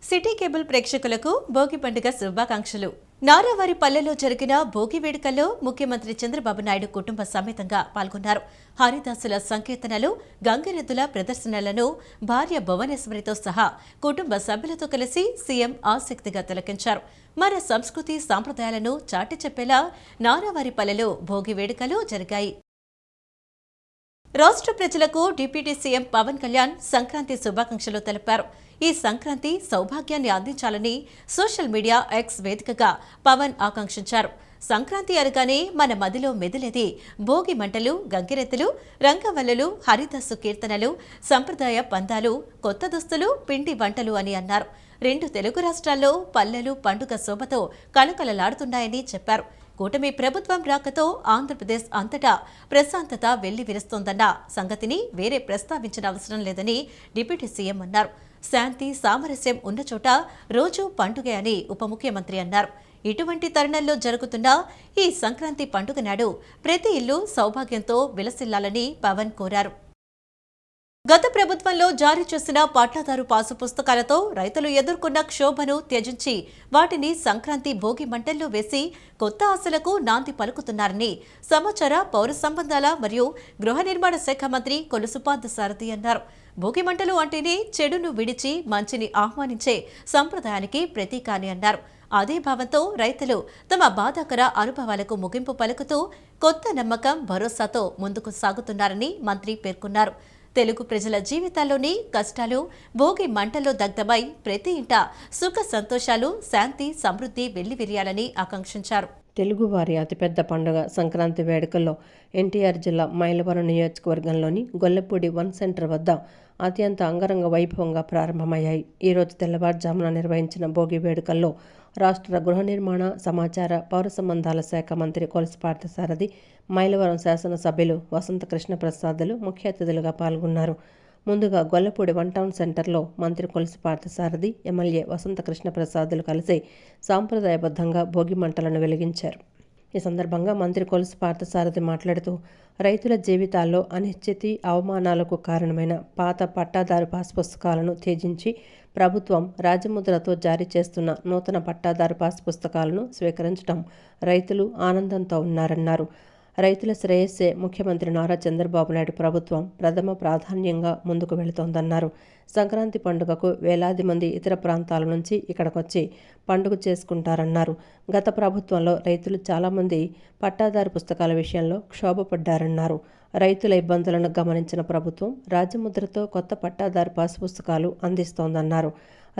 City cable ప్రేక్షకులకు భోగి పండుగ శుభాకాంక్షలు. నారావారి పల్లెలో జరిగిన భోగి వేడుకల్లో ముఖ్యమంత్రి చంద్రబాబు నాయుడు కుటుంబ సమేతంగా పాల్గొన్నారు. హరిదాసుల సంకీర్తనలు, గంగిరెద్దుల ప్రదర్శనలను భార్య భువనేశ్వరితో సహా కుటుంబ సభ్యులతో కలిసి సీఎం ఆసక్తిగా తిలకించారు. మన సంస్కృతి సాంప్రదాయాలను చాటి చెప్పేలా నారావారి పల్లెలో భోగి వేడుకలు జరిగాయి. రాష్ట్ర ప్రజలకు డిప్యూటీ సీఎం పవన్ కళ్యాణ్ సంక్రాంతి శుభాకాంక్షలు తెలిపారు. ఈ సంక్రాంతి సౌభాగ్యాన్ని అందించాలని సోషల్ మీడియా ఎక్స్ వేదికగా పవన్ ఆకాంక్షించారు. సంక్రాంతి అనగానే మన మదిలో మెదిలేది భోగి మంటలు, గంగిరెద్దులు, రంగవల్లులు, హరిదాసు కీర్తనలు, సంప్రదాయ పందాలు, కొత్త దుస్తులు, పిండి వంటలు అని అన్నారు. 2 తెలుగు రాష్ట్రాల్లో పల్లెలు పండుగ శోభతో కళకళలాడుతున్నాయని చెప్పారు. కూటమి ప్రభుత్వం రాకతో ఆంధ్రప్రదేశ్ అంతటా ప్రశాంతత వెల్లివిరుస్తోందన్న సంగతిని వేరే ప్రస్తావించిన అవసరం లేదని డిప్యూటీ సీఎం అన్నారు. శాంతి సామరస్యం ఉన్న చోట రోజూ పండుగ అని ఉప ముఖ్యమంత్రి అన్నారు. ఇటువంటి తరుణంలో జరుగుతున్న ఈ సంక్రాంతి పండుగ నాడు ప్రతి ఇల్లు సౌభాగ్యంతో విలసిల్లాలని పవన్ కోరారు. గత ప్రభుత్వంలో జారీ చేసిన పట్టాదారు పాసు పుస్తకాలతో రైతులు ఎదుర్కొన్న క్షోభను త్యజించి వాటిని సంక్రాంతి భోగి మంటల్లో వేసి కొత్త ఆశలకు నాంది పలుకుతున్నారని సమాచార, పౌర సంబంధాల మరియు గృహ నిర్మాణ శాఖ మంత్రి కొలుసు పార్థసారథి అన్నారు. భోగి మంటలు అంటేనే చెడును విడిచి మంచిని ఆహ్వానించే సంప్రదాయానికి ప్రతీక అని అన్నారు. అదే భావంతో రైతులు తమ బాధాకర అనుభవాలకు ముగింపు పలుకుతూ కొత్త నమ్మకం, భరోసాతో ముందుకు సాగుతున్నారని మంత్రి పేర్కొన్నారు. తెలుగు ప్రజల జీవితాల్లోని కష్టాలు భోగి మంటల్లో దగ్ధమై ప్రతి ఇంట సుఖ సంతోషాలు, శాంతి, సమృద్ధి వెల్లివిరియాలని ఆకాంక్షించారు. తెలుగువారి అతిపెద్ద పండుగ సంక్రాంతి వేడుకల్లో ఎన్టీఆర్ జిల్లా మైలవరం నియోజకవర్గంలోని గొల్లపూడి 1 సెంటర్ వద్ద అత్యంత అంగరంగ వైభవంగా ప్రారంభమయ్యాయి. ఈరోజు తెల్లవారుజామున నిర్వహించిన భోగి వేడుకల్లో రాష్ట్ర గృహ నిర్మాణ, సమాచార, పౌర సంబంధాల శాఖ మంత్రి కొలుసు పార్థసారథి, మైలవరం శాసనసభ్యులు వసంత కృష్ణప్రసాదులు ముఖ్య అతిథులుగా పాల్గొన్నారు. ముందుగా గొల్లపూడి 1 టౌన్ సెంటర్లో మంత్రి కొలుసు పార్థసారథి, ఎమ్మెల్యే వసంత కృష్ణప్రసాదులు కలిసి సాంప్రదాయబద్ధంగా భోగి మంటలను వెలిగించారు. ఈ సందర్భంగా మంత్రి కొలుసు పార్థసారథి మాట్లాడుతూ రైతుల జీవితాల్లో అనిశ్చితి, అవమానాలకు కారణమైన పాత పట్టాదారు పాస్ పుస్తకాలను త్యజించి ప్రభుత్వం రాజముద్రతో జారీ చేస్తున్న నూతన పట్టాదారు పాస్ పుస్తకాలను స్వీకరించడం రైతులు ఆనందంతో ఉన్నారన్నారు. రైతుల శ్రేయస్సే ముఖ్యమంత్రి నారా చంద్రబాబు నాయుడు ప్రభుత్వం ప్రథమ ప్రాధాన్యంగా ముందుకు వెళుతోందన్నారు. సంక్రాంతి పండుగకు వేలాది మంది ఇతర ప్రాంతాల నుంచి ఇక్కడికొచ్చి పండుగ చేసుకుంటారన్నారు. గత ప్రభుత్వంలో రైతులు చాలామంది పట్టాదారు పుస్తకాల విషయంలో క్షోభపడ్డారన్నారు. రైతుల ఇబ్బందులను గమనించిన ప్రభుత్వం రాజముద్రతో కొత్త పట్టాదారు పాస్ పుస్తకాలు అందిస్తోందన్నారు.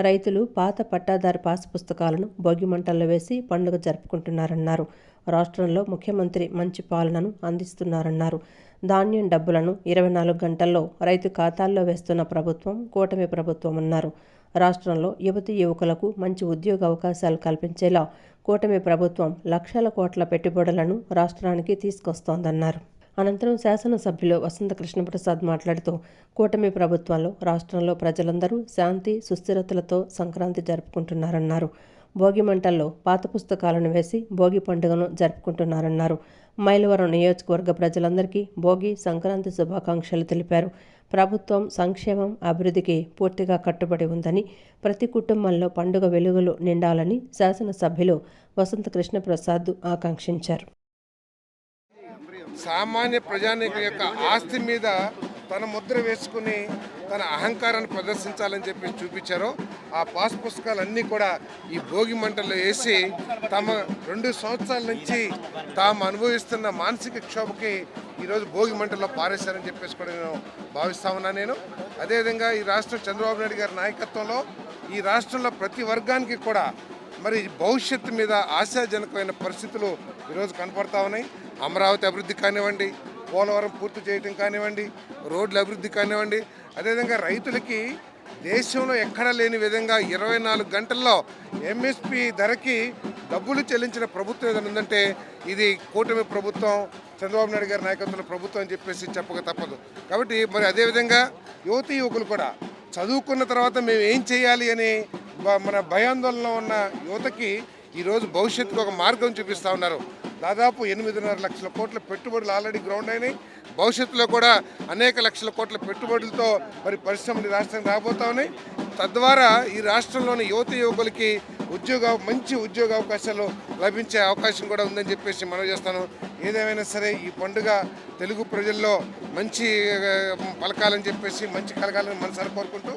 రైతులు పాత పట్టాదారు పాస్ పుస్తకాలను భోగి మంటల్లో వేసి పండుగ జరుపుకుంటున్నారన్నారు. రాష్ట్రంలో ముఖ్యమంత్రి మంచి పాలనను అందిస్తున్నారన్నారు. ధాన్యం డబ్బులను 24 గంటల్లో రైతు ఖాతాల్లో వేస్తున్న ప్రభుత్వం కూటమి ప్రభుత్వం అన్నారు. రాష్ట్రంలో యువతీ యువకులకు మంచి ఉద్యోగ అవకాశాలు కల్పించేలా కూటమి ప్రభుత్వం లక్షల కోట్ల పెట్టుబడులను రాష్ట్రానికి తీసుకొస్తోందన్నారు. అనంతరం శాసనసభ్యులు వసంత కృష్ణప్రసాద్ మాట్లాడుతూ కూటమి ప్రభుత్వంలో రాష్ట్రంలో ప్రజలందరూ శాంతి, సుస్థిరతలతో సంక్రాంతి జరుపుకుంటున్నారన్నారు. భోగి మంటల్లో పాత పుస్తకాలను వేసి భోగి పండుగను జరుపుకుంటున్నారన్నారు. మైలవరం నియోజకవర్గ ప్రజలందరికీ భోగి, సంక్రాంతి శుభాకాంక్షలు తెలిపారు. ప్రభుత్వం సంక్షేమం, అభివృద్ధికి పూర్తిగా కట్టుబడి ఉందని, ప్రతి కుటుంబంలో పండుగ వెలుగులు నిండాలని శాసనసభ్యులు వసంత కృష్ణప్రసాద్ ఆకాంక్షించారు. సామాన్య ప్రజానీకం యొక్క ఆస్తి మీద తన ముద్ర వేసుకుని తన అహంకారాన్ని ప్రదర్శించాలని చెప్పి చూపించారో ఆ పాస్ పుస్తకాలన్నీ కూడా ఈ భోగి మంటల్లో వేసి తమ 2 సంవత్సరాల నుంచి తాము అనుభవిస్తున్న మానసిక క్షోభకి ఈరోజు భోగి మంటల్లో పారేశారని చెప్పేసి కూడా నేను భావిస్తా ఉన్నాను. నేను అదేవిధంగా ఈ రాష్ట్రం చంద్రబాబు నాయుడు గారి నాయకత్వంలో ఈ రాష్ట్రంలో ప్రతి వర్గానికి కూడా మరి భవిష్యత్తు మీద ఆశాజనకమైన పరిస్థితులు ఈరోజు కనపడతా ఉన్నాయి. అమరావతి అభివృద్ధి కానివ్వండి, పోలవరం పూర్తి చేయడం కానివ్వండి, రోడ్ల అభివృద్ధి కానివ్వండి, అదేవిధంగా రైతులకి దేశంలో ఎక్కడా లేని విధంగా 24 గంటల్లో ఎంఎస్పి ధరకి డబ్బులు చెల్లించిన ప్రభుత్వం ఏదైనా ఉందంటే ఇది కూటమి ప్రభుత్వం, చంద్రబాబు నాయుడు గారి నాయకత్వంలో ప్రభుత్వం అని చెప్పేసి చెప్పక తప్పదు. కాబట్టి మరి అదేవిధంగా యువతీ యువకులు కూడా చదువుకున్న తర్వాత మేము ఏం చేయాలి అని మన భయాందోళనలో ఉన్న యువతకి ఈరోజు భవిష్యత్తుకు ఒక మార్గం చూపిస్తూ ఉన్నారు. దాదాపు 8.5 లక్షల కోట్ల పెట్టుబడులు ఆల్రెడీ గ్రౌండ్ అయినాయి. భవిష్యత్తులో కూడా అనేక లక్షల కోట్ల పెట్టుబడులతో మరి పరిశ్రమలు ఈ రాష్ట్రానికి రాబోతా ఉన్నాయి. తద్వారా ఈ రాష్ట్రంలోని యువకులకి మంచి ఉద్యోగ అవకాశాలు లభించే అవకాశం కూడా ఉందని చెప్పేసి మనం చేస్తాను. ఏదేమైనా సరే ఈ పండుగ తెలుగు ప్రజల్లో మంచి పలకాలని చెప్పేసి మంచి కలగాలని మనసారి కోరుకుంటూ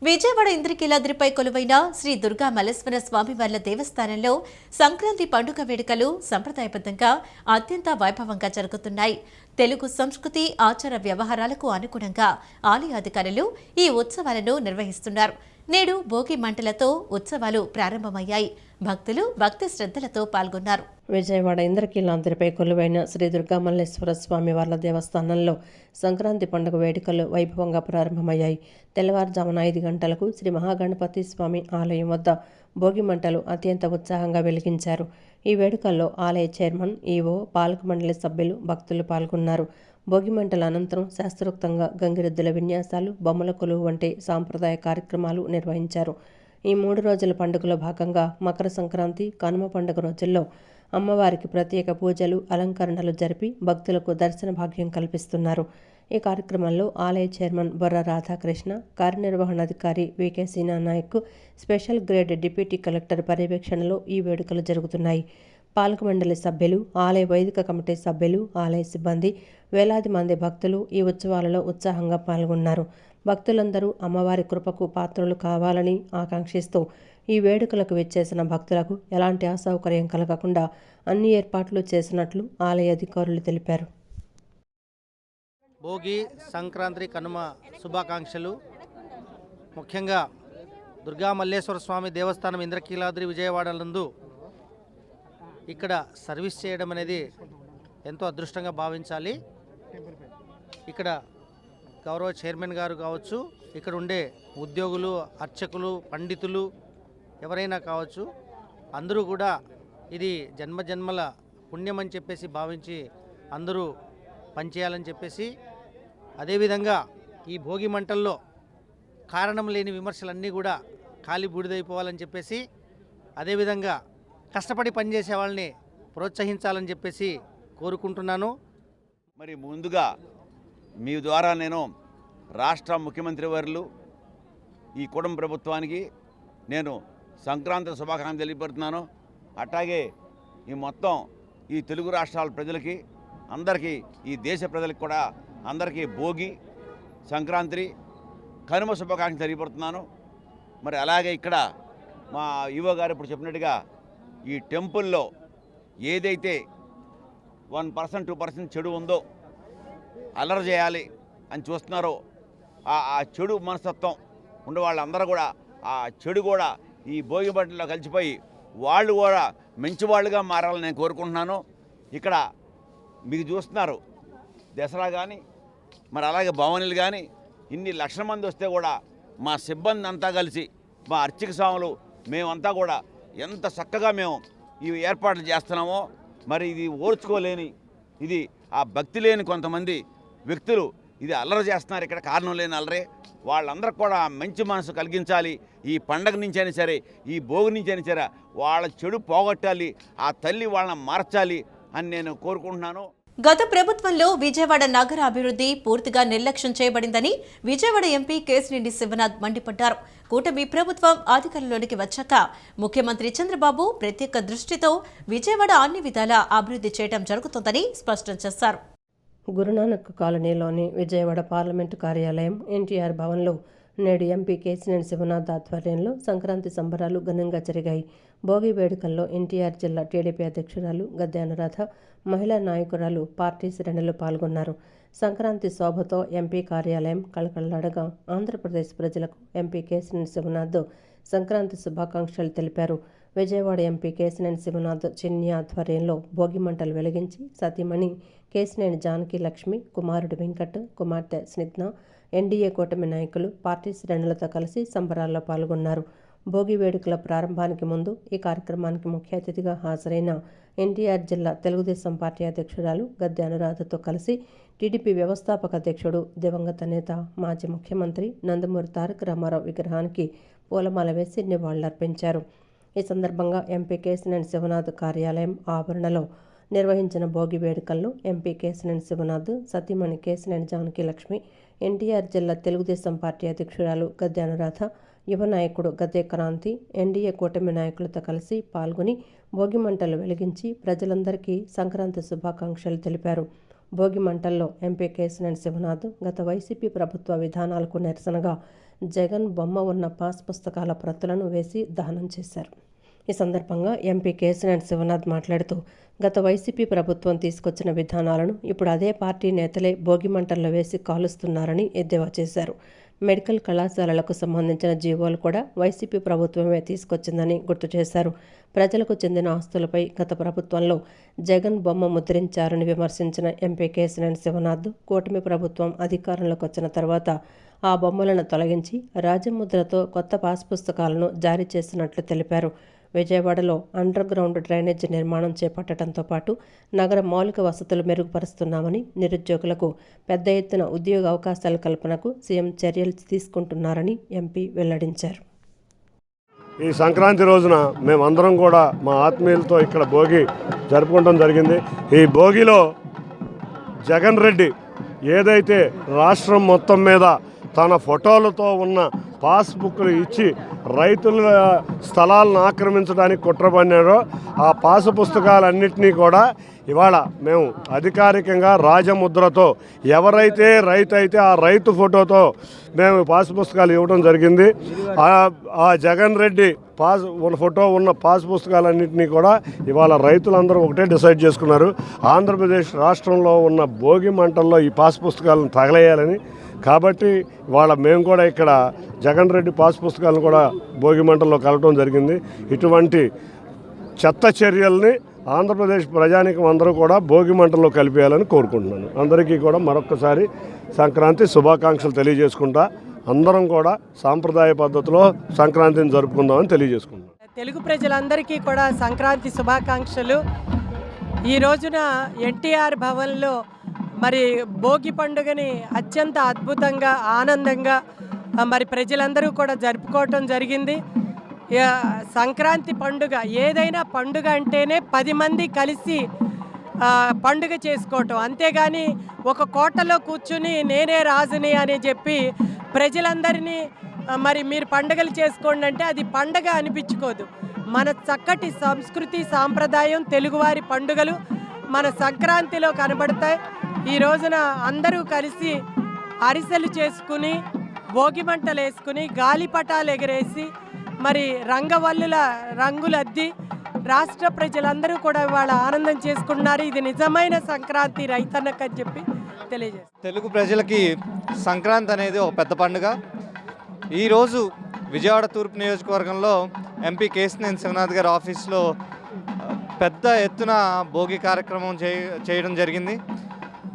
విజయవాడ ఇంద్రకీలాద్రిపై కొలువైన శ్రీ దుర్గా మల్లేశ్వర స్వామివార్ల దేవస్థానంలో సంక్రాంతి పండుగ వేడుకలు సంప్రదాయబద్ధంగా అత్యంత వైభవంగా జరుగుతున్నాయి. తెలుగు సంస్కృతి ఆచార వ్యవహారాలకు అనుగుణంగా ఆలయ అధికారులు ఈ ఉత్సవాలను నిర్వహిస్తున్నారు. నేడు భోగి మంటలతో ఉత్సవాలు ప్రారంభమయ్యాయి. భక్తులు భక్తి శ్రద్ధలతో పాల్గొన్నారు. విజయవాడ ఇంద్రకీలాద్రిపై కొలువైన శ్రీ దుర్గా మల్లేశ్వర స్వామి వార్ల దేవస్థానంలో సంక్రాంతి పండుగ వేడుకలు వైభవంగా ప్రారంభమయ్యాయి. తెల్లవారుజామున 5 గంటలకు శ్రీ మహాగణపతి స్వామి ఆలయం వద్ద భోగి మంటలు అత్యంత ఉత్సాహంగా వెలిగించారు. ఈ వేడుకల్లో ఆలయ చైర్మన్, ఈవో, పాలక మండలి సభ్యులు, భక్తులు పాల్గొన్నారు. భోగి మంటల అనంతరం శాస్త్రోక్తంగా గంగిరెద్దుల విన్యాసాలు, బొమ్మల కొలువు వంటి సాంప్రదాయ కార్యక్రమాలు నిర్వహించారు. ఈ 3 రోజుల పండుగలో భాగంగా మకర సంక్రాంతి, కనుమ పండుగ రోజుల్లో అమ్మవారికి ప్రత్యేక పూజలు, అలంకరణలు జరిపి భక్తులకు దర్శన భాగ్యం కల్పిస్తున్నారు. ఈ కార్యక్రమంలో ఆలయ చైర్మన్ బొర్ర రాధాకృష్ణ, కార్యనిర్వహణాధికారి V K Seena Nayak, special grade deputy collector పర్యవేక్షణలో ఈ వేడుకలు జరుగుతున్నాయి. పాలక మండలి సభ్యులు, ఆలయ వైదిక కమిటీ సభ్యులు, ఆలయ సిబ్బంది, వేలాది మంది భక్తులు ఈ ఉత్సవాలలో ఉత్సాహంగా పాల్గొన్నారు. భక్తులందరూ అమ్మవారి కృపకు పాత్రులు కావాలని ఆకాంక్షిస్తూ ఈ వేడుకలకు విచ్చేసిన భక్తులకు ఎలాంటి అసౌకర్యం కలగకుండా అన్ని ఏర్పాట్లు చేసినట్లు ఆలయ అధికారులు తెలిపారు. భోగి, సంక్రాంతి, కనుమ శుభాకాంక్షలు. ముఖ్యంగా దుర్గా మల్లేశ్వర స్వామి దేవస్థానం ఇంద్రకీలాద్రి విజయవాడ నందు ఇక్కడ సర్వీస్ చేయడం అనేది ఎంతో అదృష్టంగా భావించాలి. ఇక్కడ గౌరవ చైర్మన్ గారు కావచ్చు, ఇక్కడ ఉండే ఉద్యోగులు, అర్చకులు, పండితులు ఎవరైనా కావచ్చు, అందరూ కూడా ఇది జన్మజన్మల పుణ్యం అని చెప్పేసి భావించి అందరూ పనిచేయాలని చెప్పేసి, అదేవిధంగా ఈ భోగి మంటల్లో కారణం లేని విమర్శలన్నీ కూడా ఖాళీ బూడిదైపోవాలని చెప్పేసి, అదేవిధంగా కష్టపడి పనిచేసే వాళ్ళని ప్రోత్సహించాలని చెప్పేసి కోరుకుంటున్నాను. మరి ముందుగా మీ ద్వారా నేను రాష్ట్ర ముఖ్యమంత్రి వర్యులు ఈ కుటుంబ ప్రభుత్వానికి నేను సంక్రాంతి శుభాకాంక్షలు తెలియపడుతున్నాను. అట్లాగే ఈ మొత్తం ఈ తెలుగు రాష్ట్రాల ప్రజలకి, అందరికీ, ఈ దేశ ప్రజలకు కూడా అందరికీ భోగి, సంక్రాంతి, కనుమ శుభాకాంక్షలు తెలియపడుతున్నాను. మరి అలాగే ఇక్కడ మా ఈవో గారు ఇప్పుడు చెప్పినట్టుగా ఈ టెంపుల్లో ఏదైతే 1%, 2% చెడు ఉందో, అల్లరి చేయాలి అని చూస్తున్నారో, ఆ చెడు మనస్తత్వం ఉండే వాళ్ళందరూ కూడా ఆ చెడు కూడా ఈ భోగి మంటల్లో కలిసిపోయి వాళ్ళు కూడా మంచివాళ్ళుగా మారాలని నేను కోరుకుంటున్నాను. ఇక్కడ మీకు చూస్తున్నారు దసరా కానీ, మరి అలాగే భవనీలు కానీ ఇన్ని లక్షల మంది వస్తే కూడా మా సిబ్బంది అంతా కలిసి, మా అర్చక స్వాములు మేమంతా కూడా ఎంత చక్కగా మేము ఈ ఏర్పాట్లు చేస్తున్నామో, మరి ఇది ఓర్చుకోలేని, ఇది ఆ భక్తి లేని కొంతమంది వ్యక్తులు ఇది అల్లరి చేస్తున్నారు. ఇక్కడ కారణం లేని అల్లరే. వాళ్ళందరికీ కూడా మంచి మనసు కలిగించాలి. ఈ పండగ నుంచి అయినా సరే, ఈ భోగి నుంచి అయినా సరే వాళ్ళ చెడు పోగొట్టాలి, ఆ తల్లి వాళ్ళని మార్చాలి అని నేను కోరుకుంటున్నాను. గత ప్రభుత్వంలో విజయవాడ నగర అభివృద్ధి పూర్తిగా నిర్లక్ష్యం చేయబడిందని విజయవాడ ఎంపీ కేశినేని శివనాథ్ మండిపడ్డారు. కూటమి ప్రభుత్వం అధికారంలోనికి వచ్చాక ముఖ్యమంత్రి చంద్రబాబు ప్రత్యేక దృష్టితో విజయవాడ అన్ని విధాలా అభివృద్ధి చేయడం జరుగుతోందని స్పష్టం చేశారు. గురునానక్ కాలనీలోని విజయవాడ పార్లమెంటు కార్యాలయం ఎన్టీఆర్ భవన్లో నేడు ఎంపీ కేశినేని శివనాథ్ ఆధ్వర్యంలో సంక్రాంతి సంబరాలు ఘనంగా జరిగాయి. భోగి వేడుకల్లో ఎన్టీఆర్ జిల్లా టీడీపీ అధ్యక్షురాలు గద్దె అనురాధ, మహిళా నాయకురాలు పార్టీ శ్రేణులు పాల్గొన్నారు. సంక్రాంతి శోభతో ఎంపీ కార్యాలయం కళకళలాడగా ఆంధ్రప్రదేశ్ ప్రజలకు ఎంపీ కేశినేని శివనాథ్ సంక్రాంతి శుభాకాంక్షలు తెలిపారు. విజయవాడ ఎంపీ కేశినేని శివనాథ్ చిన్ని ఆధ్వర్యంలో భోగి మంటలు వెలిగించి సతీమణి కేశినేని జానకి లక్ష్మి, కుమారుడు వెంకట్, కుమార్తె స్నిగ్ధ, ఎన్డీఏ కూటమి నాయకులు పార్టీ శ్రేణులతో కలిసి సంబరాల్లో పాల్గొన్నారు. భోగి వేడుకల ప్రారంభానికి ముందు ఈ కార్యక్రమానికి ముఖ్య అతిథిగా హాజరైన ఎన్టీఆర్ జిల్లా తెలుగుదేశం పార్టీ అధ్యక్షురాలు గద్దె అనురాధతో కలిసి టీడీపీ వ్యవస్థాపక అధ్యక్షుడు, దివంగత నేత, మాజీ ముఖ్యమంత్రి నందమూరి తారక రామారావు విగ్రహానికి పూలమాల వేసి నివాళులర్పించారు. ఈ సందర్భంగా ఎంపీ కేశినేని శివనాథ్ కార్యాలయం ఆవరణలో నిర్వహించిన భోగి వేడుకల్లో ఎంపీ కేశినేని శివనాథ్, సతీమణి కేశినేని జానకి లక్ష్మి, ఎన్టీఆర్ జిల్లా తెలుగుదేశం పార్టీ అధ్యక్షురాలు గద్దె అనురాధ, యువ నాయకుడు గద్దె క్రాంతి, ఎన్డీఏ కూటమి నాయకులతో కలిసి పాల్గొని భోగి మంటలు వెలిగించి ప్రజలందరికీ సంక్రాంతి శుభాకాంక్షలు తెలిపారు. భోగి మంటల్లో ఎంపీ కేశినేని శివనాథ్ గత వైసీపీ ప్రభుత్వ విధానాలకు నిరసనగా జగన్ బొమ్మ ఉన్న పాస్ పుస్తకాల ప్రతులను వేసి దహనం చేశారు. ఈ సందర్భంగా ఎంపీ కేశినేని శివనాథ్ మాట్లాడుతూ గత వైసీపీ ప్రభుత్వం తీసుకొచ్చిన విధానాలను ఇప్పుడు అదే పార్టీ నేతలే భోగి మంటల్లో వేసి కాలుస్తున్నారని ఎద్దేవా చేశారు. మెడికల్ కళాశాలలకు సంబంధించిన జీవోలు కూడా వైసీపీ ప్రభుత్వమే తీసుకొచ్చిందని గుర్తు చేశారు. ప్రజలకు చెందిన ఆస్తులపై గత ప్రభుత్వంలో జగన్ బొమ్మ ముద్రించారని విమర్శించిన ఎంపీ కేశినేని శివనాథ్ కూటమి ప్రభుత్వం అధికారంలోకి వచ్చిన తర్వాత ఆ బొమ్మలను తొలగించి రాజముద్రతో కొత్త పాస్ పుస్తకాలను జారీ చేసినట్లు తెలిపారు. విజయవాడలో అండర్ గ్రౌండ్ డ్రైనేజీ నిర్మాణం చేపట్టడంతో పాటు నగర మౌలిక వసతులు మెరుగుపరుస్తున్నామని, నిరుద్యోగులకు పెద్ద ఎత్తున ఉద్యోగ అవకాశాల కల్పనకు సీఎం చర్యలు తీసుకుంటున్నారని ఎంపీ వెల్లడించారు. ఈ సంక్రాంతి రోజున మేమందరం కూడా మా ఆత్మీయులతో ఇక్కడ భోగి జరుపుకోవడం జరిగింది. ఈ భోగిలో జగన్ రెడ్డి ఏదైతే రాష్ట్రం మొత్తం మీద తన ఫోటోలతో ఉన్న పాస్బుక్లు ఇచ్చి రైతుల స్థలాలను ఆక్రమించడానికి కుట్రపన్నారో ఆ పాసు పుస్తకాలన్నింటినీ కూడా ఇవాళ మేము అధికారికంగా రాజముద్రతో ఎవరైతే రైతు అయితే ఆ రైతు ఫోటోతో మేము పాస్ పుస్తకాలు ఇవ్వడం జరిగింది. ఆ జగన్ రెడ్డి ఫోటో ఉన్న పాస్ పుస్తకాలన్నింటినీ కూడా ఇవాళ రైతులందరూ ఒకటే డిసైడ్ చేసుకున్నారు. ఆంధ్రప్రదేశ్ రాష్ట్రంలో ఉన్న భోగి మంటల్లో ఈ పాస్ పుస్తకాలను తగలేయాలని. కాబట్టి ఇవాళ మేము కూడా ఇక్కడ జగన్ రెడ్డి పాస్ పుస్తకాలను కూడా భోగి మంటల్లో కలవడం జరిగింది. ఇటువంటి చెత్త చర్యల్ని ఆంధ్రప్రదేశ్ ప్రజానీకం అందరూ కూడా భోగి మంటల్లో కలిపేయాలని కోరుకుంటున్నాను. అందరికీ కూడా మరొక్కసారి సంక్రాంతి శుభాకాంక్షలు తెలియజేసుకుంటా అందరం కూడా సాంప్రదాయ పద్ధతిలో సంక్రాంతిని జరుపుకుందామని తెలియజేసుకుంటాం. తెలుగు ప్రజలందరికీ కూడా సంక్రాంతి శుభాకాంక్షలు. ఈ రోజున ఎన్టీఆర్ భవన్లో మరి భోగి పండుగని అత్యంత అద్భుతంగా ఆనందంగా మరి ప్రజలందరూ కూడా జరుపుకోవటం జరిగింది. సంక్రాంతి పండుగ ఏదైనా పండుగ అంటేనే 10 మంది కలిసి పండుగ చేసుకోవటం, అంతేగాని ఒక కోటలో కూర్చుని నేనే రాజుని అని చెప్పి ప్రజలందరినీ మరి మీరు పండుగలు చేసుకోండి అంటే అది పండగ అనిపించుకోదు. మన చక్కటి సంస్కృతి సాంప్రదాయం తెలుగువారి పండుగలు మన సంక్రాంతిలో కనబడతాయి. ఈ రోజున అందరూ కలిసి అరిసెలు చేసుకుని భోగి మంటలు వేసుకుని గాలిపటాలు ఎగరేసి మరి రంగవల్లుల రంగులద్ది రాష్ట్ర ప్రజలందరూ కూడా ఇవాళ ఆనందం చేసుకుంటున్నారు. ఇది నిజమైన సంక్రాంతి రైతన్నకు అని చెప్పి తెలియజేస్తారు. తెలుగు ప్రజలకి సంక్రాంతి అనేది ఒక పెద్ద పండుగ. ఈరోజు విజయవాడ తూర్పు నియోజకవర్గంలో ఎంపీ కేశినేని శివనాథ్ గారి ఆఫీస్లో పెద్ద ఎత్తున భోగి కార్యక్రమం చేయడం జరిగింది.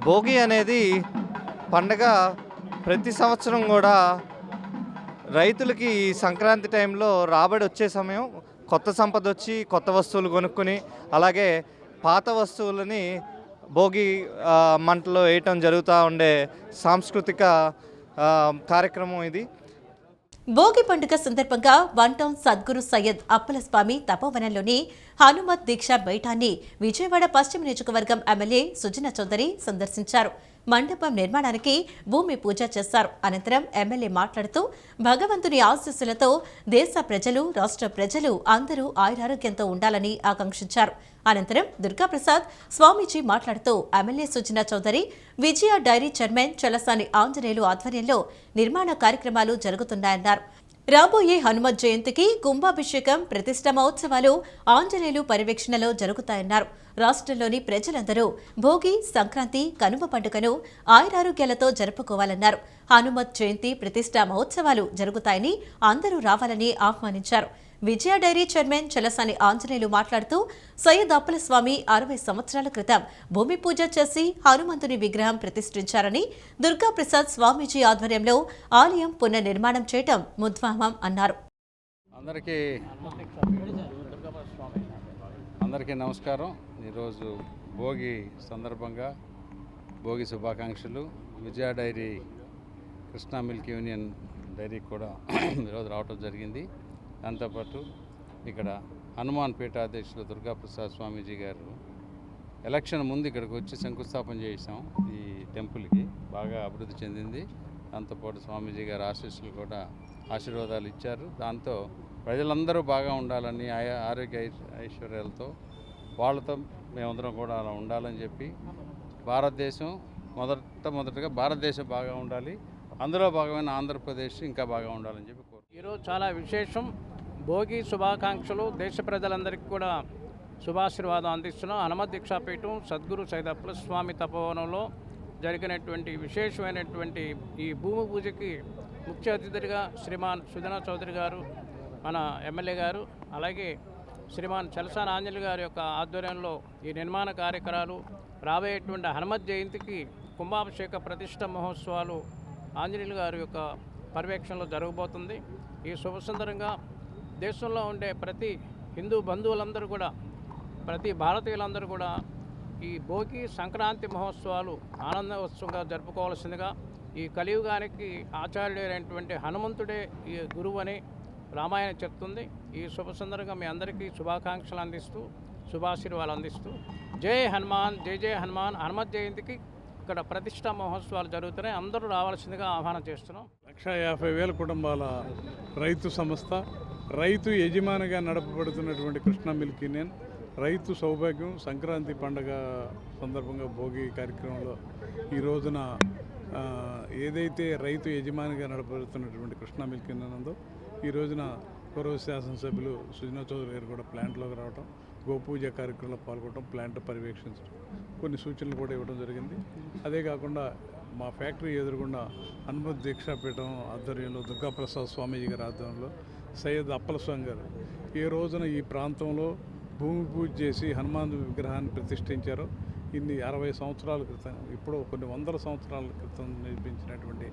భోగి అనేది పండగ ప్రతి సంవత్సరం కూడా రైతులకి సంక్రాంతి టైంలో రాబడి వచ్చే సమయం, కొత్త సంపద వచ్చి కొత్త వస్తువులు కొనుక్కొని అలాగే పాత వస్తువులని భోగి మంటలో వేయటం జరుగుతూ ఉండే సాంస్కృతిక కార్యక్రమం ఇది. భోగి పండుగ సందర్భంగా వన్ టౌన్ సద్గురు సయ్యద్ అప్పలస్వామి తపోవనంలోని హనుమత్ దీక్ష బైఠాన్ని విజయవాడ పశ్చిమ నియోజకవర్గం ఎమ్మెల్యే సుజనా చౌదరి సందర్శించారు. మండపం నిర్మాణానికి భూమి పూజ చేశారు. అనంతరం ఎమ్మెల్యే మాట్లాడుతూ భగవంతుని ఆశీస్సులతో దేశ ప్రజలు, రాష్ట్ర ప్రజలు అందరూ ఆయురారోగ్యంతో ఉండాలని ఆకాంక్షించారు. అనంతరం దుర్గాప్రసాద్ స్వామీజీ మాట్లాడుతూ ఎమ్మెల్యే సుజనా చౌదరి, విజయ డైరీ చైర్మన్ చలసాని ఆంజనేయులు ఆధ్వర్యంలో నిర్మాణ కార్యక్రమాలు జరుగుతున్నాయన్నారు. రాబోయే హనుమత్ జయంతికి కుంభాభిషేకం, ప్రతిష్ఠ మహోత్సవాలు ఆంజనేయులు పర్యవేక్షణలో జరుగుతాయన్నారు. రాష్ట్రంలోని ప్రజలందరూ భోగి, సంక్రాంతి, కనుమ పండుగను ఆయురారోగ్యాలతో జరుపుకోవాలన్నారు. హనుమత్ జయంతి, ప్రతిష్ఠ మహోత్సవాలు జరుగుతాయని అందరూ రావాలని ఆహ్వానించారు. విజయ డైరీ చైర్మన్ చలసాని ఆంజనేయులు మాట్లాడుతూ సయ్యద్ అప్పలస్వామి 60 సంవత్సరాల క్రితం భూమి పూజ చేసి హనుమంతుని విగ్రహం ప్రతిష్ఠించారని, దుర్గాప్రసాద్ స్వామీజీ ఆధ్వర్యంలో ఆలయం పునర్నిర్మాణం చేయటం ముద్వామం అన్నారు. అందరికీ నమస్కారం. ఈరోజు భోగి సందర్భంగా భోగి శుభాకాంక్షలు. Vijaya dairy, Krishna milk union dairy కూడా ఈరోజు రావటం జరిగింది. దాంతోపాటు ఇక్కడ హనుమాన్ పీఠాధ్యక్షులు దుర్గాప్రసాద్ స్వామీజీ గారు ఎలక్షన్ ముందు ఇక్కడికి వచ్చి శంకుస్థాపన చేసాం. ఈ టెంపుల్కి బాగా అభివృద్ధి చెందింది. దాంతోపాటు స్వామీజీ గారు ఆశీర్వాదాలు ఇచ్చారు. దాంతో ప్రజలందరూ బాగా ఉండాలని, ఆరోగ్య ఐశ్వర్యాలతో వాళ్ళతో మేమందరం కూడా అలా ఉండాలని చెప్పి భారతదేశం మొదటగా భారతదేశం బాగా ఉండాలి, అందులో భాగమైన ఆంధ్రప్రదేశ్ ఇంకా బాగా ఉండాలని చెప్పి కోరుకుంటున్నాను. ఈరోజు చాలా విశేషం. భోగి శుభాకాంక్షలు. దేశ ప్రజలందరికీ కూడా శుభాశీర్వాదం అందిస్తున్నాం. హనుమత్ దీక్షాపీఠం సద్గురు సైదప్పల స్వామి తపోవనంలో జరిగినటువంటి విశేషమైనటువంటి ఈ భూమి పూజకి ముఖ్య అతిథిగా శ్రీమాన్ సుధనా చౌదరి గారు, మన ఎమ్మెల్యే గారు, అలాగే శ్రీమాన్ చలసాని ఆంజనేయులు గారి యొక్క ఆధ్వర్యంలో ఈ నిర్మాణ కార్యక్రమాలు, రాబోయేటువంటి హనుమత్ జయంతికి కుంభాభిషేక ప్రతిష్ట మహోత్సవాలు ఆంజనేయులు గారి యొక్క పర్యవేక్షణలో జరగబోతుంది. ఈ శుభసుందరంగా దేశంలో ఉండే ప్రతి హిందూ బంధువులందరూ కూడా, ప్రతి భారతీయులందరూ కూడా ఈ భోగి సంక్రాంతి మహోత్సవాలు ఆనందోత్సవంగా జరుపుకోవాల్సిందిగా, ఈ కలియుగానికి ఆచార్యుడైనటువంటి హనుమంతుడే ఈ గురువు అని రామాయణం చెప్తుంది. ఈ శుభసుందరంగా మీ అందరికీ శుభాకాంక్షలు అందిస్తూ, శుభాశీర్వాదాలు అందిస్తూ, జై హనుమాన్, జై జై హనుమాన్. హనుమత్ జయంతికి ఇక్కడ ప్రతిష్టా మహోత్సవాలు జరుగుతున్నాయి. అందరూ రావాల్సిందిగా ఆహ్వానం చేస్తున్నాం. 1,50,000 కుటుంబాల రైతు సంస్థ, రైతు యజమానిగా నడపబడుతున్నటువంటి కృష్ణా మిల్క్ యూనియన్, రైతు సౌభాగ్యం సంక్రాంతి పండగ సందర్భంగా భోగి కార్యక్రమంలో ఈ రోజున ఏదైతే రైతు యజమానిగా నడపబడుతున్నటువంటి కృష్ణా మిల్క్ యూనియన్ ఉందో, ఈ రోజున గౌరవ శాసనసభ్యులు సుజనా చౌదరి గారు కూడా ప్లాంట్లోకి రావడం, గోపూజ కార్యక్రమంలో పాల్గొనడం, ప్లాంట్ పర్యవేక్షించడం, కొన్ని సూచనలు కూడా ఇవ్వడం జరిగింది. అదే కాకుండా మా ఫ్యాక్టరీ ఎదురుగుండా హనుమత్ దీక్షాపీఠం ఆధ్వర్యంలో దుర్గాప్రసాద్ స్వామీజీ గారి ఆధ్వర్యంలో సయ్యద్ అప్పల స్వామి గారు ఏ రోజున ఈ ప్రాంతంలో భూమి పూజ చేసి హనుమాన్ విగ్రహాన్ని ప్రతిష్ఠించారో, ఇన్ని 60 సంవత్సరాల క్రితం, ఇప్పుడు కొన్ని వందల సంవత్సరాల క్రితం నిర్మించినటువంటి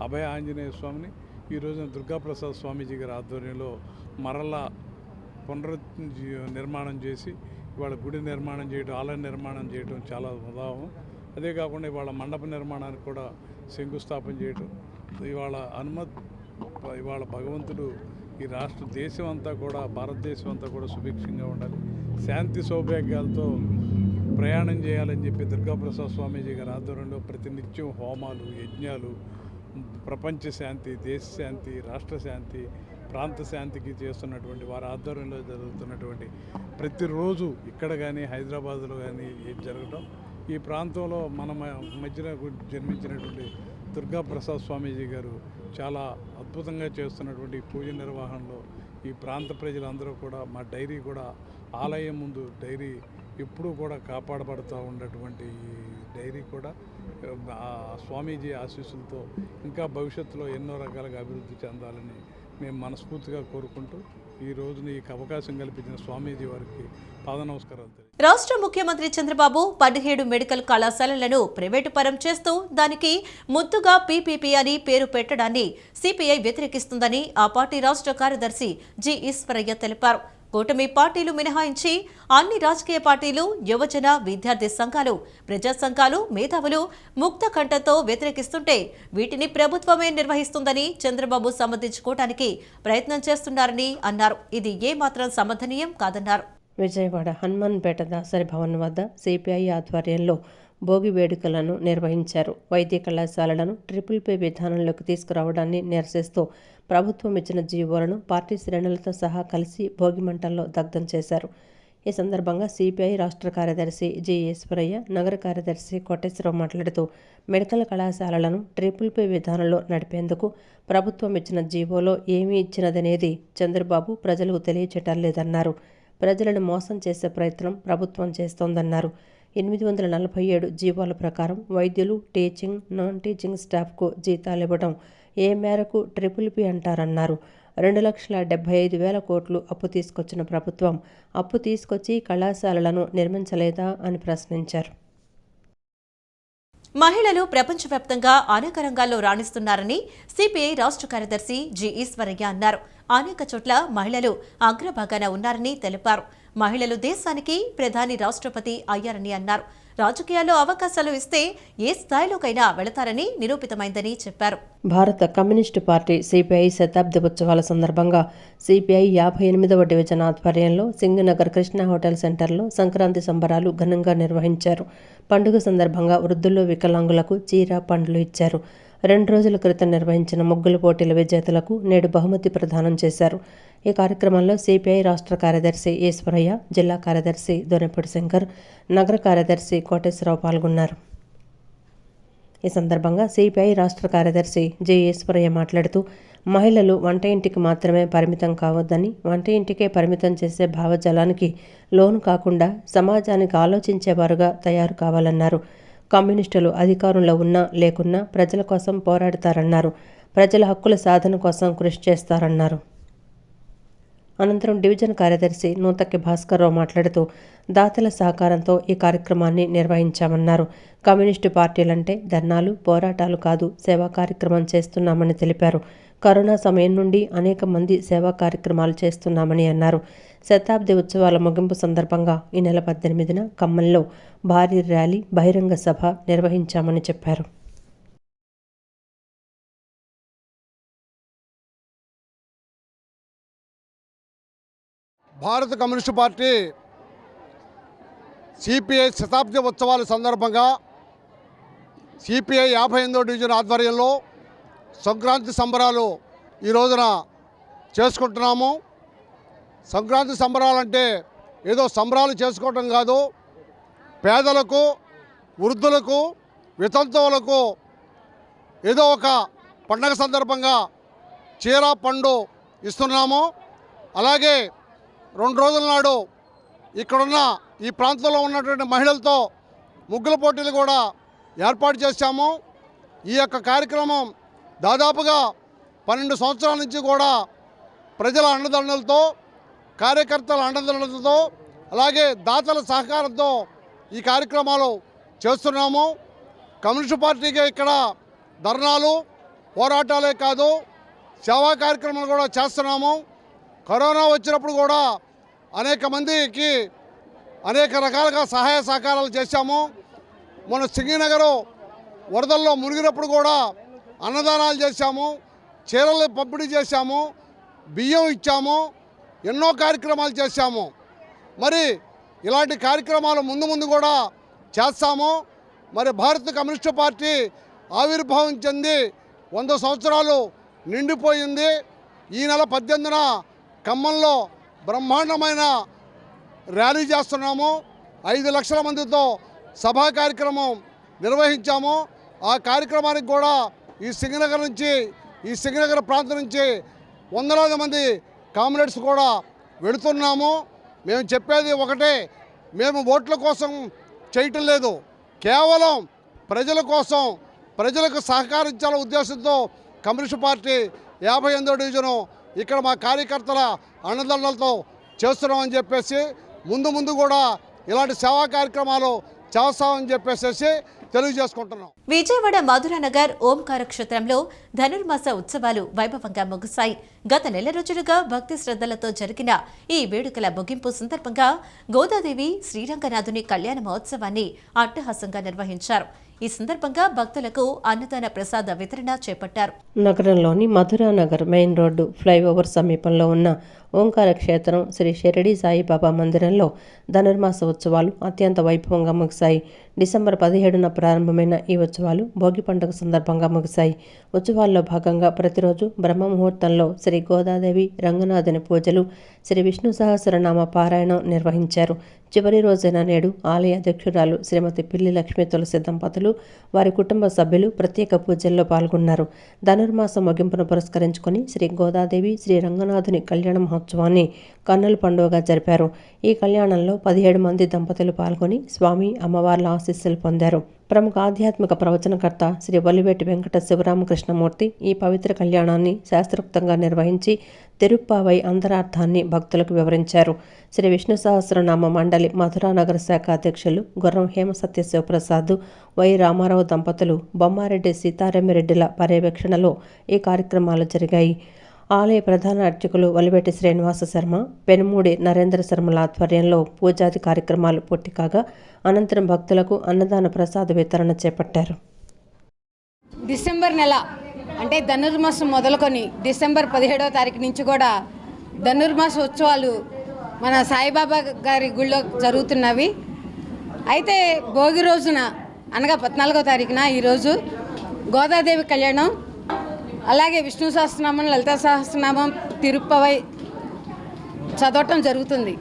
అభయ ఆంజనేయ స్వామిని ఈ రోజున దుర్గాప్రసాద్ స్వామీజీ గారి ఆధ్వర్యంలో మరలా నిర్మాణం చేసి ఇవాళ గుడి నిర్మాణం చేయడం, ఆలయ నిర్మాణం చేయడం చాలా ఉదాహరణ. అదే కాకుండా ఇవాళ మండప నిర్మాణానికి కూడా శంకుస్థాపన చేయడం, ఇవాళ భగవంతుడు ఈ దేశం అంతా కూడా, భారతదేశం అంతా కూడా సుభిక్షంగా ఉండాలి, శాంతి సౌభాగ్యాలతో ప్రయాణం చేయాలని చెప్పి దుర్గాప్రసాద్ స్వామీజీ గారి ఆధ్వర్యంలో ప్రతినిత్యం హోమాలు, యజ్ఞాలు, ప్రపంచ శాంతి, దేశ శాంతి, రాష్ట్ర శాంతి, ప్రాంత శాంతికి చేస్తున్నటువంటి వారి ఆధ్వర్యంలో జరుగుతున్నటువంటి ప్రతిరోజు ఇక్కడ కానీ హైదరాబాద్లో కానీ జరగడం, ఈ ప్రాంతంలో మన మధ్యన జన్మించినటువంటి దుర్గాప్రసాద్ స్వామీజీ గారు చాలా అద్భుతంగా చేస్తున్నటువంటి పూజ నిర్వహణలో ఈ ప్రాంత ప్రజలందరూ కూడా, మా డైరీ కూడా ఆలయం ముందు డైరీ ఎప్పుడూ కూడా కాపాడబడుతూ ఉన్నటువంటి ఈ డైరీ కూడా స్వామీజీ ఆశీస్సులతో ఇంకా భవిష్యత్తులో ఎన్నో రకాలుగా అభివృద్ధి చెందాలని మేము మనస్ఫూర్తిగా కోరుకుంటూ ఈ రోజున ఈ అవకాశం కల్పించిన స్వామీజీ వారికి పాద నమస్కారాలు. రాష్ట్ర ముఖ్యమంత్రి చంద్రబాబు 17 మెడికల్ కళాశాలలను ప్రైవేటు పరం చేస్తూ దానికి ముద్దుగా పీపీపీ అని పేరు పెట్టడాన్ని సిపిఐ వ్యతిరేకిస్తుందని ఆ పార్టీ రాష్ట్ర కార్యదర్శి జి ఈశ్వరయ్య తెలిపారు. కూటమి పార్టీలు మినహాయించి అన్ని రాజకీయ పార్టీలు, యువజన, విద్యార్థి సంఘాలు, ప్రజా సంఘాలు, మేధావులు ముక్త కంఠంతో వ్యతిరేకిస్తుంటే వీటిని ప్రభుత్వమే నిర్వహిస్తుందని చంద్రబాబు సమర్థించుకోవడానికి ప్రయత్నం చేస్తున్నారని అన్నారు. ఇది ఏమాత్రం సమర్థనీయం కాదన్నారు. విజయవాడ హనుమాన్పేట దాసరి భవన్ వద్ద సిపిఐ ఆధ్వర్యంలో భోగి వేడుకలను నిర్వహించారు. వైద్య కళాశాలలను ట్రిపుల్ పే విధానంలోకి తీసుకురావడాన్ని నిరసిస్తూ ప్రభుత్వం ఇచ్చిన జీవోలను పార్టీ శ్రేణులతో సహా కలిసి భోగి మంటల్లో దగ్ధం చేశారు. ఈ సందర్భంగా సిపిఐ రాష్ట్ర కార్యదర్శి జి ఈశ్వరయ్య, నగర కార్యదర్శి కోటేశ్వరరావు మాట్లాడుతూ మెడికల్ కళాశాలలను ట్రిపుల్ పే విధానంలో నడిపేందుకు ప్రభుత్వం ఇచ్చిన జీవోలో ఏమీ ఇచ్చినదనేది చంద్రబాబు ప్రజలకు తెలియచేయటం లేదన్నారు. ప్రజలను మోసం చేసే ప్రయత్నం ప్రభుత్వం చేస్తోందన్నారు. 847 జీవోల ప్రకారం వైద్యులు, టీచింగ్, నాన్ టీచింగ్ స్టాఫ్కు జీతాలు ఇవ్వడం ఏ మేరకు ట్రిపుల్ పీ అంటారన్నారు. 2,75,000 కోట్లు అప్పు తీసుకొచ్చిన ప్రభుత్వం అప్పు తీసుకొచ్చి కళాశాలలను నిర్మించలేదా అని ప్రశ్నించారు. మహిళలు ప్రపంచవ్యాప్తంగా అనేక రంగాల్లో రాణిస్తున్నారని సిపిఐ రాష్ట్ర కార్యదర్శి జి ఈశ్వరయ్య అన్నారు. అనేక చోట్ల మహిళలు అగ్రభాగాన ఉన్నారని తెలిపారు. మహిళలు దేశానికి ప్రధాని రాష్ట్రపతి అయ్యారని అన్నారు. రాజకీయాల్లో అవకాశాలు ఇస్తే ఏ స్థాయిలోకైనా వెళతారని నిరూపితమైందని చెప్పారు. భారత కమ్యూనిస్టు పార్టీ సిపిఐ శతాబ్ది ఉత్సవాల సందర్భంగా సిపిఐ 58వ డివిజన్ ఆధ్వర్యంలో సింగనగర్ కృష్ణ హోటల్ సెంటర్లో సంక్రాంతి సంబరాలు ఘనంగా నిర్వహించారు. పండుగ సందర్భంగా వృద్ధులు, వికలాంగులకు చీర, పండ్లు ఇచ్చారు. 2 రోజుల క్రితం నిర్వహించిన ముగ్గుల పోటీల విజేతలకు నేడు బహుమతి ప్రదానం చేశారు. ఈ కార్యక్రమంలో సిపిఐ రాష్ట్ర కార్యదర్శి ఈశ్వరయ్య, జిల్లా కార్యదర్శి దొనెపూడి శంకర్, నగర కార్యదర్శి కోటేశ్వరరావు పాల్గొన్నారు. ఈ సందర్భంగా సిపిఐ రాష్ట్ర కార్యదర్శి జె ఈశ్వరయ్య మాట్లాడుతూ మహిళలు వంట ఇంటికి మాత్రమే పరిమితం కావద్దని, వంట ఇంటికే పరిమితం చేసే భావజాలానికి లోను కాకుండా సమాజానికి ఆలోచించేవారుగా తయారు కావాలన్నారు. కమ్యూనిస్టులు అధికారంలో ఉన్నా లేకున్నా ప్రజల కోసం పోరాడతారన్నారు. ప్రజల హక్కుల సాధన కోసం కృషి చేస్తారన్నారు. అనంతరం డివిజన్ కార్యదర్శి నూతక్కి భాస్కర్రావు మాట్లాడుతూ దాతల సహకారంతో ఈ కార్యక్రమాన్ని నిర్వహించామన్నారు. కమ్యూనిస్టు పార్టీలంటే ధర్నాలు, పోరాటాలు కాదు, సేవా కార్యక్రమం చేస్తున్నామని తెలిపారు. కరోనా సమయం నుండి అనేక మంది సేవా కార్యక్రమాలు చేస్తున్నామని అన్నారు. శతాబ్ది ఉత్సవాల ముగింపు సందర్భంగా ఈ నెల 18న ఖమ్మంలో భారీ ర్యాలీ, బహిరంగ సభ నిర్వహించామని చెప్పారు. భారత కమ్యూనిస్టు పార్టీ సిపిఐ శతాబ్ది ఉత్సవాల సందర్భంగా సిపిఐ 58వ డివిజన్ ఆధ్వర్యంలో సంక్రాంతి సంబరాలు ఈ రోజున చేసుకుంటున్నాము. సంక్రాంతి సంబరాలంటే ఏదో సంబరాలు చేసుకోవటం కాదు, పేదలకు, వృద్ధులకు, వితంతువులకు ఏదో ఒక పండగ సందర్భంగా చీర, పండు ఇస్తున్నాము. అలాగే 2 రోజుల నాడు ఇక్కడున్న ఈ ప్రాంతంలో ఉన్నటువంటి మహిళలతో ముగ్గుల పోటీలు కూడా ఏర్పాటు చేశాము. ఈ యొక్క కార్యక్రమం దాదాపుగా 12 సంవత్సరాల నుంచి కూడా ప్రజల అండదండలతో, కార్యకర్తల అండదండలతో, అలాగే దాతల సహకారంతో ఈ కార్యక్రమాలు చేస్తున్నాము. కమ్యూనిస్టు పార్టీకి ఇక్కడ ధర్నాలు, పోరాటాలే కాదు, సేవా కార్యక్రమాలు కూడా చేస్తున్నాము. కరోనా వచ్చినప్పుడు కూడా అనేక మందికి అనేక రకాలుగా సహాయ సహకారాలు చేశాము. మన సింగనగర్ వరదల్లో మునిగినప్పుడు కూడా అన్నదానాలు చేశాము, చీరలు పంపిణీ చేశాము, బియ్యం ఇచ్చాము, ఎన్నో కార్యక్రమాలు చేశాము. మరి ఇలాంటి కార్యక్రమాలు ముందు ముందు కూడా చేస్తాము. మరి భారత కమ్యూనిస్టు పార్టీ ఆవిర్భావం చెంది 100 సంవత్సరాలు నిండిపోయింది. ఈ నెల 18న ఖమ్మంలో బ్రహ్మాండమైన ర్యాలీ చేస్తున్నాము. 5 లక్షల మందితో సభా కార్యక్రమం నిర్వహించాము. ఆ కార్యక్రమానికి కూడా ఈ సింగనగర్ ప్రాంతం నుంచి వందలాది మంది కామ్రేడ్స్ కూడా వెళుతున్నాము. మేము చెప్పేది ఒకటే, మేము ఓట్ల కోసం చేయటం లేదు, కేవలం ప్రజల కోసం, ప్రజలకు సహకరించాలనే ఉద్దేశంతో కమ్యూనిస్టు పార్టీ 58వ డివిజను ఇక్కడ మా కార్యకర్తల అండదండలతో చేస్తున్నామని చెప్పేసి ముందు కూడా ఇలాంటి సేవా కార్యక్రమాలు చేస్తామని చెప్పేసి తెలియజేసుకుంటున్నాం. విజయవాడ మధురానగర్ ఓంకార క్షేత్రంలో ధనుర్మాస ఉత్సవాలు వైభవంగా ముగిశాయి. గత నెల రోజులుగా భక్తి శ్రద్ధలతో జరిగిన ఈ వేడుకల ముగింపు సందర్భంగా గోదాదేవి శ్రీరంగనాథుని కళ్యాణ మహోత్సవాన్ని అట్టహాసంగా నిర్వహించారు. ఈ సందర్భంగా భక్తులకు అన్నదాన ప్రసాద వితరణ చేపట్టారు. నగరంలోని మధురానగర్ మెయిన్ రోడ్డు ఫ్లైఓవర్ సమీపంలో ఉన్న ఓంకార క్షేత్రం శ్రీ షిరిడి సాయిబాబా మందిరంలో ధనుర్మాస ఉత్సవాలు అత్యంత వైభవంగా ముగిశాయి. డిసెంబర్ 17న ప్రారంభమైన ఈ ఉత్సవాలు భోగి పండుగ సందర్భంగా ముగిశాయి. ఉత్సవాల్లో భాగంగా ప్రతిరోజు బ్రహ్మ ముహూర్తంలో శ్రీ గోదాదేవి రంగనాథుని పూజలు, శ్రీ విష్ణు సహస్రనామ పారాయణం నిర్వహించారు. చివరి రోజైన నేడు ఆలయ అధ్యక్షురాలు శ్రీమతి పిల్లి లక్ష్మీ తులసి దంపతులు, వారి కుటుంబ సభ్యులు ప్రత్యేక పూజల్లో పాల్గొన్నారు. ధనుర్మాస ముగింపును పురస్కరించుకొని శ్రీ గోదాదేవి శ్రీ రంగనాథుని కళ్యాణ మహోత్సవాన్ని కన్నుల పండుగగా జరిపారు. ఈ కళ్యాణంలో 17 మంది దంపతులు పాల్గొని స్వామి అమ్మవార్ల ఆశీస్సులు పొందారు. ప్రముఖ ఆధ్యాత్మిక ప్రవచనకర్త శ్రీ వల్లివేటి వెంకట శివరామకృష్ణమూర్తి ఈ పవిత్ర కళ్యాణాన్ని శాస్త్రోక్తంగా నిర్వహించి తిరుప్పావై అంతరార్థాన్ని భక్తులకు వివరించారు. శ్రీ విష్ణు సహస్రనామ మండలి మధురానగర్ శాఖ అధ్యక్షులు గుర్రం హేమసత్య శివప్రసాద్, వై రామారావు దంపతులు, బొమ్మారెడ్డి సీతారామిరెడ్డిల పర్యవేక్షణలో ఈ కార్యక్రమాలు జరిగాయి. ఆలయ ప్రధాన అర్చకులు వలివెట్టి శ్రీనివాస శర్మ, పెనుమూడి నరేంద్ర శర్మల ఆధ్వర్యంలో పూజాది కార్యక్రమాలు పూర్తి కాగా అనంతరం భక్తులకు అన్నదాన ప్రసాద వితరణ చేపట్టారు. డిసెంబర్ నెల అంటే ధనుర్మాసం మొదలుకొని డిసెంబర్ 17వ తారీఖు నుంచి కూడా ధనుర్మాస ఉత్సవాలు మన సాయిబాబా గారి గుళ్ళో జరుగుతున్నవి. అయితే భోగి రోజున అనగా 14వ తారీఖున ఈరోజు గోదాదేవి కళ్యాణం, అలాగే విష్ణు సహస్రనామం, లలితా సహస్రనామం, తిరుప్పవై చదవటం జరుగుతుంది.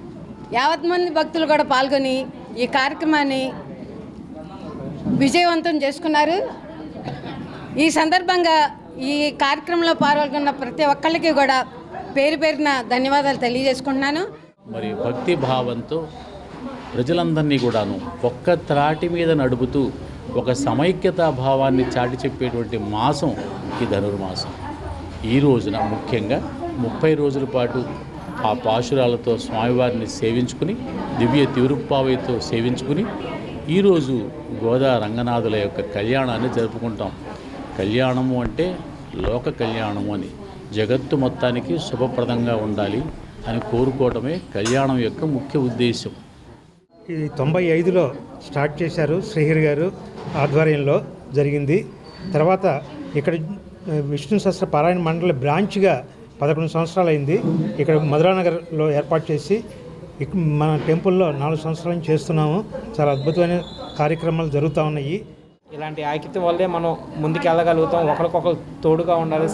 యావత్ మంది భక్తులు కూడా పాల్గొని ఈ కార్యక్రమాన్ని విజయవంతం చేసుకున్నారు. ఈ సందర్భంగా ఈ కార్యక్రమంలో పాల్గొన్న ప్రతి ఒక్కళ్ళకి కూడా పేరు పేరున ధన్యవాదాలు తెలియజేసుకుంటున్నాను. మరి భక్తి భావంతో ప్రజలందరినీ కూడాను ఒక్క త్రాటి మీద నడుపుతూ ఒక సమైక్యతా భావాన్ని చాటి చెప్పేటువంటి మాసం ఈ ధనుర్మాసం. ఈ రోజున ముఖ్యంగా 30 రోజుల పాటు ఆ పాశురాలతో స్వామివారిని సేవించుకుని, దివ్య తిరుప్పావైతో సేవించుకుని ఈరోజు గోదా రంగనాథుల యొక్క కళ్యాణాన్ని జరుపుకుంటాం. కళ్యాణము అంటే లోక కళ్యాణము అని, జగత్తు మొత్తానికి శుభప్రదంగా ఉండాలి అని కోరుకోవడమే కళ్యాణం యొక్క ముఖ్య ఉద్దేశం. ఇది 95లో స్టార్ట్ చేశారు, శ్రీహరి గారు ఆధ్వర్యంలో జరిగింది. తర్వాత ఇక్కడ విష్ణు సహస్ర పారాయణ మండలి బ్రాంచ్గా 11 సంవత్సరాలు అయింది. ఇక్కడ మధురానగర్లో ఏర్పాటు చేసి మన టెంపుల్లో 4 సంవత్సరాల నుంచి చేస్తున్నాము. చాలా అద్భుతమైన కార్యక్రమాలు జరుగుతూ ఉన్నాయి. ఇలాంటి ఐక్యత వల్లే మనం ముందుకు వెళ్ళగలుగుతాం. ఒకరికొకరు తోడుగా ఉండాలి,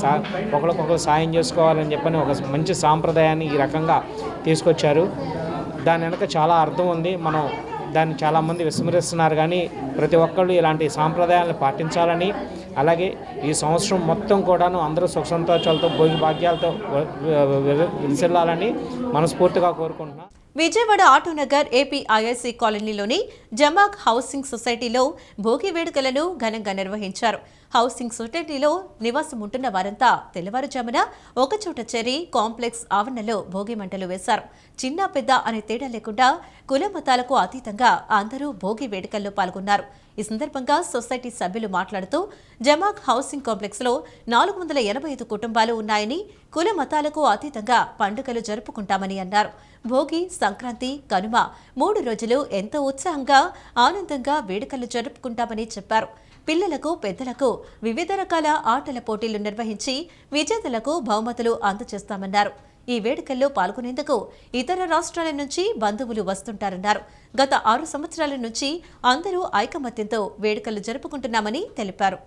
ఒకరికొకరు సాయం చేసుకోవాలని చెప్పని ఒక మంచి సాంప్రదాయాన్ని ఈ రకంగా తీసుకొచ్చారు. దాని వెనక చాలా అర్థం ఉంది. మనం దాన్ని చాలామంది విస్మరిస్తున్నారు, కానీ ప్రతి ఒక్కళ్ళు ఇలాంటి సాంప్రదాయాలను పాటించాలని, అలాగే ఈ సంవత్సరం మొత్తం కూడాను అందరూ సుఖ సంతోషాలతో భోగి భాగ్యాలతో విసిల్లాలని మనస్ఫూర్తిగా కోరుకుంటున్నాను. విజయవాడ ఆటోనగర్ ఏపీఐఐసి కాలనీలోని జమాక్ హౌసింగ్ సొసైటీలో భోగి వేడుకలను ఘనంగా నిర్వహించారు. హౌసింగ్ సొసైటీలో నివాసం ఉంటున్న వారంతా తెల్లవారుజామున ఒకచోట చేరి కాంప్లెక్స్ ఆవరణలో భోగి మంటలు వేశారు. చిన్న పెద్ద అనే తేడా లేకుండా కుల మతాలకు అతీతంగా అందరూ భోగి వేడుకల్లో పాల్గొన్నారు. ఈ సందర్భంగా సొసైటీ సభ్యులు మాట్లాడుతూ జమాక్ హౌసింగ్ కాంప్లెక్స్లో 485 కుటుంబాలు ఉన్నాయని, కుల మతాలకు అతీతంగా పండుగలు జరుపుకుంటామని అన్నారు. భోగి, సంక్రాంతి, కనుమ 3 రోజులు ఎంతో ఉత్సాహంగా ఆనందంగా వేడుకలు జరుపుకుంటామని చెప్పారు. పిల్లలకు, పెద్దలకు వివిధ రకాల ఆటల పోటీలు నిర్వహించి విజేతలకు బహుమతులు అందజేస్తామన్నారు. ఈ వేడుకల్లో పాల్గొనేందుకు ఇతర రాష్ట్రాల నుంచి బంధువులు వస్తుంటారన్నారు. గత 6 సంవత్సరాల నుంచి అందరూ ఐకమత్యంతో వేడుకలు జరుపుకుంటున్నామని తెలిపారు.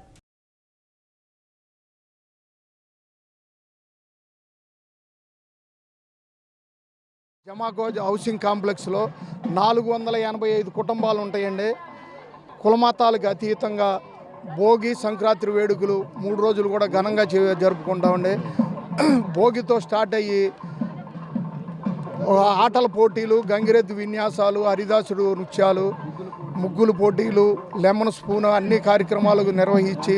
జమాగోజ్ హౌసింగ్ కాంప్లెక్స్లో 485 కుటుంబాలు ఉంటాయండి. కులమతాలకు అతీతంగా భోగి, సంక్రాంతి వేడుకలు 3 రోజులు కూడా ఘనంగా జరుపుకుంటామండి. భోగితో స్టార్ట్ అయ్యి ఆటల పోటీలు, గంగిరెద్దు విన్యాసాలు, హరిదాసుడు నృత్యాలు, ముగ్గులు పోటీలు, లెమన్ స్పూన్ అన్ని కార్యక్రమాలు నిర్వహించి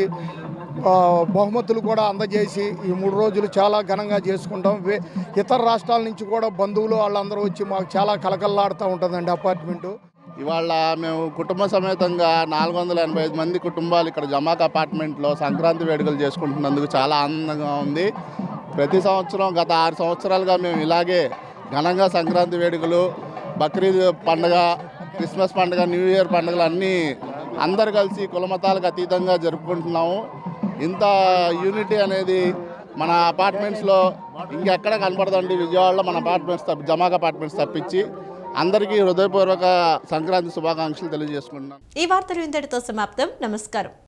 బహుమతులు కూడా అందజేసి ఈ 3 రోజులు చాలా ఘనంగా చేసుకుంటాం. ఇతర రాష్ట్రాల నుంచి కూడా బంధువులు వాళ్ళందరూ వచ్చి మాకు చాలా కలకల్లాడుతూ ఉంటుందండి అపార్ట్మెంటు. ఇవాళ మేము కుటుంబ సమేతంగా 485 మంది కుటుంబాలు ఇక్కడ జమాక్ అపార్ట్మెంట్లో సంక్రాంతి వేడుకలు చేసుకుంటున్నందుకు చాలా ఆనందంగా ఉంది. ప్రతి సంవత్సరం గత 6 సంవత్సరాలుగా మేము ఇలాగే ఘనంగా సంక్రాంతి వేడుకలు, బక్రీద్ పండుగ, క్రిస్మస్ పండుగ, న్యూ ఇయర్ పండుగలు అన్నీ అందరు కలిసి కులమతాలకు అతీతంగా జరుపుకుంటున్నాము. ఇంత యూనిటీ అనేది మన అపార్ట్మెంట్స్లో ఇంకెక్కడ కనపడదండి. విజయవాడలో మన అపార్ట్మెంట్స్ జమాక్ అపార్ట్మెంట్స్ తప్పించి అందరికీ హృదయపూర్వక సంక్రాంతి శుభాకాంక్షలు తెలియజేసుకుంటున్నాను. ఈ వార్తలు ఇంతటితో సమాప్తం. నమస్కారం.